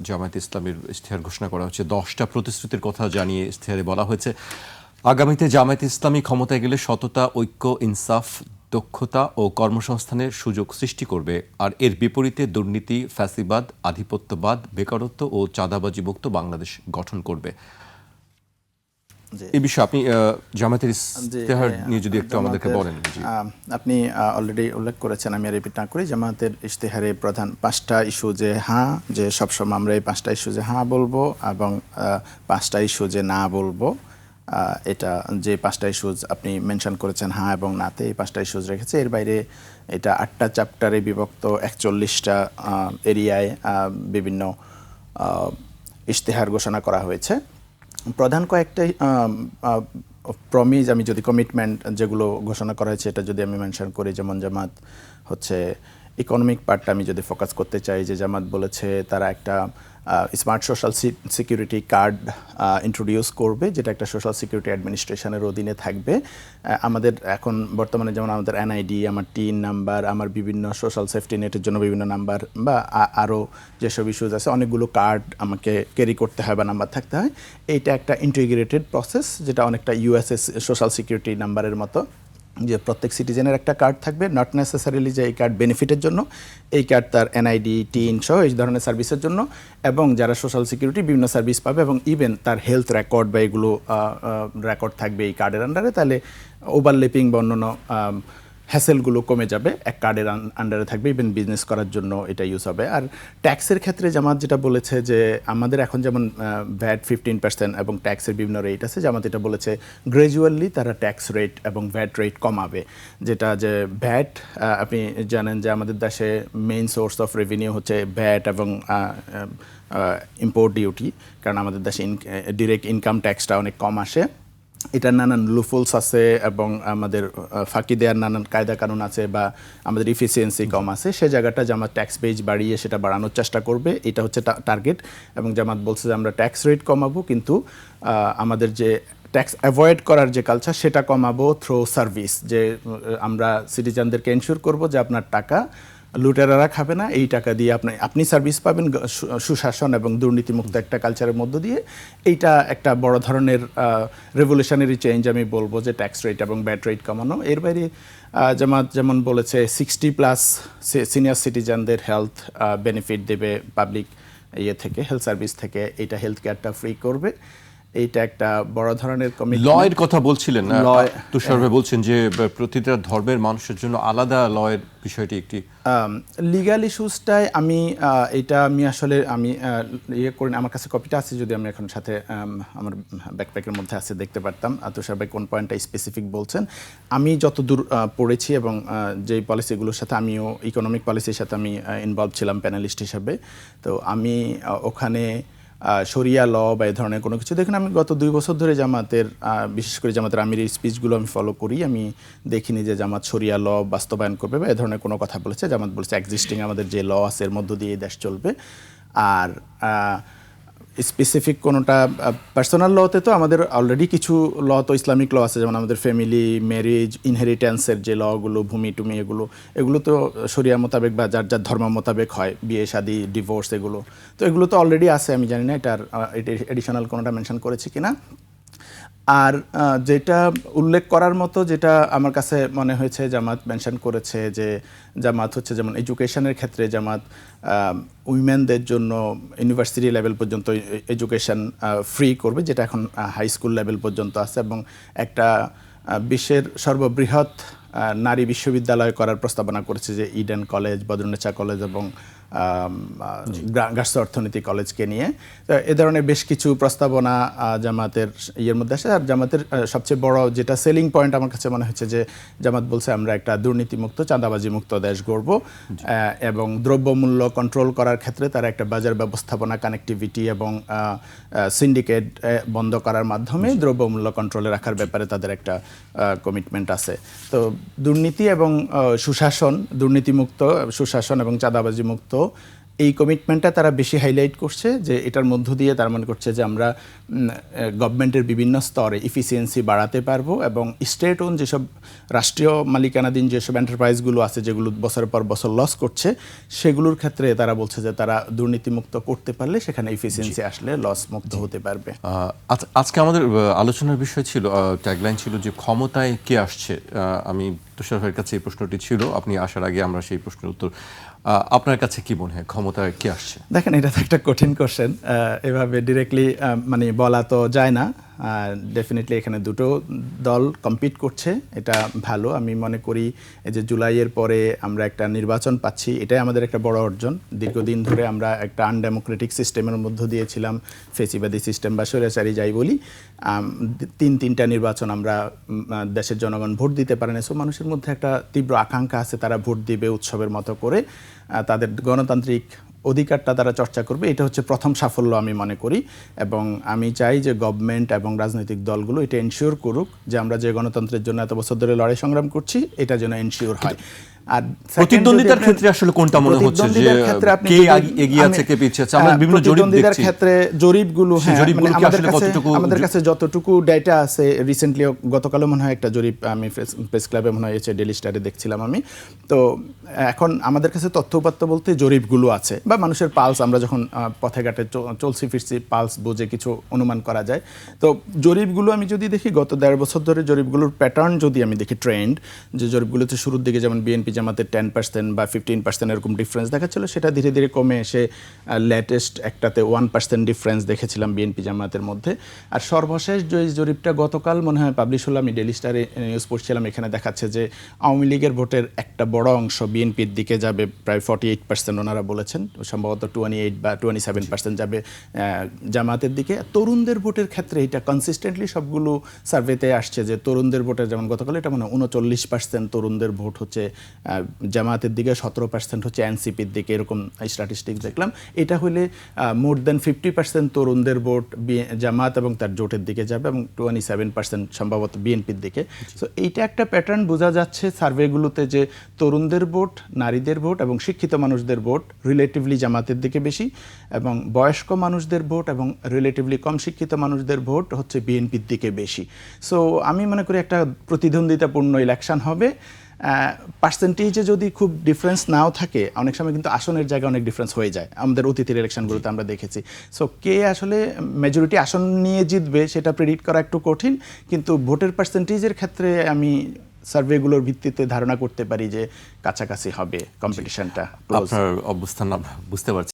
জামায়াতে ইসলামীর ইশতেহার ঘোষণা করা হচ্ছে। 10টা প্রতিশ্রুতির কথা জানিয়ে ইশতেহারে বলা হয়েছে, আগামীতে জামায়াতে ইসলামী ক্ষমতায় গেলে সততা, ঐক্য, ইনসাফ, দক্ষতা ও কর্মসংস্থানের সুযোগ সৃষ্টি করবে, আর এর বিপরীতে দুর্নীতি, ফ্যাসিবাদ, আধিপত্যবাদ, বেকারত্ব ও চাঁদাবাজি মুক্ত বাংলাদেশ গঠন করবে। এই বিষয়ে আপনি জামায়াতের ইশতেহার নিয়ে যদি একটু আমাদেরকে বলেন। আপনি অলরেডি উল্লেখ করেছেন, আমি রিপিট না করি। জামায়াতের ইশতেহারে প্রধান 5টা ইস্যু যে হ্যাঁ, যে সবসময় আমরা এই 5টা ইস্যু যে হ্যাঁ বলবো এবং 5টা ইস্যু যে না বলবো, এটা যে 5টা ইস্যুজ আপনি মেনশন করেছেন হ্যাঁ এবং নাতে, এই 5টা ইস্যুজ রেখেছে। এর বাইরে এটা 8টা চ্যাপ্টারে বিভক্ত 41টা এরিয়ায় বিভিন্ন ইশতেহার ঘোষণা করা হয়েছে। প্রধান কয়েকটা প্রমিস, আমি যদি কমিটমেন্ট যেগুলো ঘোষণা করা হয়েছে এটা যদি আমি মেনশন করি, যেমন জামাত হচ্ছে ইকোনমিক পার্টটা আমি যদি ফোকাস করতে চাই, যে জামাত বলেছে তারা একটা smart social security card introduce করবে, যেটা একটা সোশ্যাল সিকিউরিটি অ্যাডমিনিস্ট্রেশনের অধীনে থাকবে। আমাদের এখন বর্তমানে যেমন আমাদের এনআইডি, আমার টিন নাম্বার, আমার বিভিন্ন সোশ্যাল সেফটি নেটের জন্য বিভিন্ন নাম্বার বা আরও যেসব ইস্যুজ আছে, অনেকগুলো কার্ড আমাকে ক্যারি করতে হয় বা নাম্বার থাকতে হয়। এইটা একটা ইন্টিগ্রেটেড প্রসেস, যেটা অনেকটা ইউএসএস সোশ্যাল সিকিউরিটি নাম্বারের মতো, যে প্রত্যেক সিটিজেনের একটা কার্ড থাকবে, নট নেসেসারিলি যে এই কার্ড বেনিফিটের জন্য, এই কার্ড তার এনআইডি, টিন সহ এই ধরনের সার্ভিসের জন্য, এবং যারা সোশ্যাল সিকিউরিটি বিভিন্ন সার্ভিস পাবে এবং ইভেন তার হেলথ রেকর্ড বা এগুলো রেকর্ড থাকবে এই কার্ডের আন্ডারে, তাহলে ওভারলেপিং বা অন্যান্য হ্যাসেলগুলো কমে যাবে, এক কার্ডের আন্ডারে থাকবে, ইভেন বিজনেস করার জন্য এটা ইউজ হবে। আর ট্যাক্সের ক্ষেত্রে জামাত যেটা বলেছে, যে আমাদের এখন যেমন ভ্যাট 15% এবং ট্যাক্সের বিভিন্ন রেট আছে, জামাত এটা বলেছে গ্র্যাজুয়ালি তারা ট্যাক্স রেট এবং ভ্যাট রেট কমাবে। যেটা যে ভ্যাট, আপনি জানেন যে আমাদের দেশে মেইন সোর্স অফ রেভিনিউ হচ্ছে ভ্যাট এবং ইম্পোর্ট ডিউটি, কারণ আমাদের দেশে ডিরেক্ট ইনকাম ট্যাক্সটা অনেক কম আসে। এটার নানান লুফুলস আছে এবং আমাদের ফাঁকি দেওয়ার নানান কায়দা কানুন আছে, বা আমাদের ইফিসিয়েন্সি কম আছে। সে জায়গাটা জামাত ট্যাক্স বেজ বাড়িয়ে সেটা বাড়ানোর চেষ্টা করবে, এটা হচ্ছে টার্গেট। এবং জামাত বলছে যে আমরা ট্যাক্স রেট কমাবো, কিন্তু আমাদের যে ট্যাক্স অ্যাভয়েড করার যে কালচার সেটা কমাবো থ্রু সার্ভিস, যে আমরা সিটিজেনদেরকে এনশিওর করব যে আপনার টাকা লুটেরারা খাবে না, এই টাকা দিয়ে আপনি সার্ভিস পাবেন সুশাসন এবং দুর্নীতিমুক্ত একটা কালচারের মধ্য দিয়ে। এইটা একটা বড় ধরনের রেভলিউশনারি চেঞ্জ আমি বলবো, যে ট্যাক্স রেট এবং ভ্যাট রেট কমানো। এর বাইরে জামাত যেমন বলেছে 60+ সিনিয়র সিটিজেনদের হেলথ বেনিফিট দেবে পাবলিক থেকে, হেলথ সার্ভিস থেকে, এইটা হেলথ কেয়ারটা ফ্রি করবে। এইটা একটা বড় ধরনের লয়ের কথা বলছিলেন না তুষার ভাই, বলছেন যে প্রতিটা ধর্মের মানুষের জন্য আলাদা লয়ের বিষয়টি একটি লিগ্যাল ইস্যুসটাই আমি আসলে ইয়ে করি, আমার কাছে কপিটা আছে, যদি আমি এখন সাথে আমার ব্যাকপ্যাকের মধ্যে আছে দেখতে পারতাম তুষার ভাই কোন পয়েন্টটা স্পেসিফিক বলছেন। আমি যতদূর পড়েছি এবং যেই পলিসিগুলোর সাথে আমিও ইকোনমিক পলিসির সাথে আমি ইনভলভ ছিলাম প্যানেলিস্ট হিসাবে, তো আমি ওখানে শরিয়া ল বা এই ধরনের কোনো কিছু দেখুন, আমি গত 2 বছর ধরে জামাতের বিশেষ করে জামাতের আমিরের স্পিচগুলো আমি ফলো করি, আমি দেখিনি যে জামাত শরিয়া ল বাস্তবায়ন করবে বা এ ধরনের কোনো কথা বলেছে। জামাত বলেছে এক্সিস্টিং আমাদের যে ল আছে এর মধ্য দিয়ে দেশ চলবে। আর স্পেসিফিক কোনোটা পার্সোনাল লতে তো আমাদের অলরেডি কিছু ল তো ইসলামিক ল আছে, যেমন আমাদের ফ্যামিলি, ম্যারেজ, ইনহেরিটেন্সের যে লগুলো, ভূমি টুমি, এগুলো তো শরিয়া মোতাবেক বা যার যার ধর্ম মোতাবেক হয়, বিয়ে শাদী, ডিভোর্স, এগুলো তো অলরেডি আছে। আমি জানি না এটার এডিশনাল কোনোটা মেনশন করেছে কিনা। আর যেটা উল্লেখ করার মতো, যেটা আমার কাছে মনে হয়েছে জামাত মেনশন করেছে, যে জামাত হচ্ছে যেমন এডুকেশনের ক্ষেত্রে জামাত উইমেনদের জন্য ইউনিভার্সিটি লেভেল পর্যন্ত এডুকেশন ফ্রি করবে, যেটা এখন হাই স্কুল লেভেল পর্যন্ত আছে, এবং একটা বিশ্বের সর্ববৃহৎ নারী বিশ্ববিদ্যালয় করার প্রস্তাবনা করেছে, যে ইডেন কলেজ, বদরুন্নেছা কলেজ এবং গার্হস্থ্য অর্থনীতি কলেজকে নিয়ে। এ ধরনের বেশ কিছু প্রস্তাবনা জামাতের ইয়ের মধ্যে আসে। আর জামাতের সবচেয়ে বড় যেটা সেলিং পয়েন্ট আমার কাছে মনে হচ্ছে, যে জামাত বলছে আমরা একটা দুর্নীতিমুক্ত, চাঁদাবাজি মুক্ত দেশ গড়ব, এবং দ্রব্যমূল্য কন্ট্রোল করার ক্ষেত্রে তারা একটা বাজার ব্যবস্থাপনা, কানেক্টিভিটি এবং সিন্ডিকেট বন্ধ করার মাধ্যমে দ্রব্যমূল্য কন্ট্রোলে রাখার ব্যাপারে তাদের একটা কমিটমেন্ট আছে। তো দুর্নীতি এবং সুশাসন, দুর্নীতিমুক্ত, সুশাসন এবং চাঁদাবাজি মুক্ত, এই কমিটমেন্টটা তারা বেশি হাইলাইট করছে, যে এটার মধ্য দিয়ে তারা মনে করছে যে আমরা গভর্নমেন্টের বিভিন্ন স্তরে ইফিসিয়েন্সি বাড়াতে পারবো, এবং স্টেট ওন যেসব রাষ্ট্রীয় মালিকানাধীন যেসব এন্টারপ্রাইজগুলো আছে যেগুলো বছরের পর বছর লস করছে, সেগুলোর ক্ষেত্রে তারা বলছে যে তারা দুর্নীতিমুক্ত করতে পারলে সেখানে ইফিসিয়েন্সি আসলে লস মুক্ত হতে পারবে। আজকে আমাদের আলোচনার বিষয় ছিল, ট্যাগলাইন ছিল যে ক্ষমতায় কে আসছে। আমি তুষার ভাইয়ের কাছে এই প্রশ্নটি ছিল, আপনি আসার আগে আমরা সেই প্রশ্নের উত্তর, আপনার কাছে কি মনে হয় ক্ষমতায় কে আসছে? দেখেন, এটা তো একটা কঠিন কোশ্চেন, এভাবে ডিরেক্টলি মানে বলা তো যায় না। ডেফিনেটলি এখানে দুটো দল কম্পিট করছে, এটা ভালো। আমি মনে করি এই যে জুলাইয়ের পরে আমরা একটা নির্বাচন পাচ্ছি, এটাই আমাদের একটা বড় অর্জন। দীর্ঘদিন ধরে আমরা একটা আনডেমোক্রেটিক সিস্টেমের মধ্য দিয়ে ছিলাম, ফেসিবাদী সিস্টেম বা স্বৈরাচারী যাই বলি। তিনটা নির্বাচন আমরা দেশের জনগণ ভোট দিতে পারে না, সো মানুষের মধ্যে একটা তীব্র আকাঙ্ক্ষা আছে, তারা ভোট দিবে উৎসবের মতো করে, তাদের গণতান্ত্রিক অধিকারটা তারা চর্চা করবে। এটা হচ্ছে প্রথম সাফল্য আমি মনে করি, এবং আমি চাই যে গভর্নমেন্ট এবং রাজনৈতিক দলগুলো এটা এনশিওর করুক যে আমরা যে গণতন্ত্রের জন্য এত বছর ধরে লড়াই সংগ্রাম করছি এটা যেন এনশিওর হয়। আর প্রতিদ্বন্দ্বিতার ক্ষেত্রে আসলে কোনটা মনে হচ্ছে যে কে এগিয়ে আছে কে পিছিয়ে আছে? আমরা বিভিন্ন জরিপ দেখছি, ক্ষেত্রে জরিপগুলো, জরিপগুলো কি আসলে কতটুকু? আমাদের কাছে যতটুকু ডেটা আছে, রিসেন্টলি গতকালও মনে হয় একটা জরিপ আমি প্রেস ক্লাবে মনে হয় ডেইলি স্টারে দেখছিলাম আমি। তো এখন আমাদের কাছে তথ্য উপাত্ত বলতে জরিপগুলো আছে, বা মানুষের পালস, আমরা যখন পথে ঘাটে চলছি ফিরছি পালস বুঝে কিছু অনুমান করা যায়। তো জরিপগুলো আমি যদি দেখি গত 1.5 বছর ধরে জরিপগুলোর প্যাটার্ন যদি আমি দেখি, ট্রেন্ড, যে জরিপগুলোতে শুরুর দিকে যেমন বিএনপি জামাতের 10% বা 15% এরকম ডিফারেন্স দেখাচ্ছিল, সেটা ধীরে ধীরে কমে এসে লেটেস্ট একটাতে 1% ডিফারেন্স দেখেছিলাম বিএনপি জামাতের মধ্যে। আর সর্বশেষ যে জরিপটা গতকাল মনে হয় পাবলিশ হলো, আমি ডেইলি স্টারে নিউজ পড়ছিলাম, এখানে দেখাচ্ছে যে আওয়ামী লীগের ভোটের একটা বড় অংশ বিএনপির দিকে যাবে, প্রায় 48% ওনারা বলেছেন, সম্ভবত 28 বা 27% যাবে জামাতের দিকে। তরুণদের ভোটের ক্ষেত্রে এটা কনসিস্টেন্টলি সবগুলো সার্ভেতে আসছে যে তরুণদের ভোটের, যেমন গতকাল এটা মনে হয় 39% তরুণদের ভোট হচ্ছে জামাতের দিকে, 17% হচ্ছে এনসিপির দিকে, এরকম স্ট্যাটিস্টিক্স দেখলাম। এটা হলে মোর দেন 50% তরুণদের ভোট জামাত এবং তার জোটের দিকে যাবে, এবং 27% সম্ভবত বিএনপির দিকে। সো এইটা একটা প্যাটার্ন বোঝা যাচ্ছে সার্ভেগুলোতে, যে তরুণদের ভোট, নারীদের ভোট এবং শিক্ষিত মানুষদের ভোট রিলেটিভলি জামাতের দিকে বেশি, এবং বয়স্ক মানুষদের ভোট এবং রিলেটিভলি কম শিক্ষিত মানুষদের ভোট হচ্ছে বিএনপির দিকে বেশি। সো আমি মনে করি একটা প্রতিদ্বন্দ্বিতাপূর্ণ ইলেকশন হবে। পার্সেন্টেজে যদি খুব ডিফারেন্স নাও থাকে, অনেক সময় কিন্তু আসনের জায়গায় অনেক ডিফারেন্স হয়ে যায়, আমাদের অতীতের ইলেকশনগুলোতে আমরা দেখেছি। সো কে আসলে মেজরিটি আসন নিয়ে জিতবে সেটা প্রেডিক্ট করা একটু কঠিন, কিন্তু ভোটের পার্সেন্টেজের ক্ষেত্রে আমি সার্ভেগুলোর ভিত্তিতে ধারণা করতে পারি যে কাছাকাছি হবে কম্পিটিশনটা। আপনার অবস্থান বুঝতে পারছি।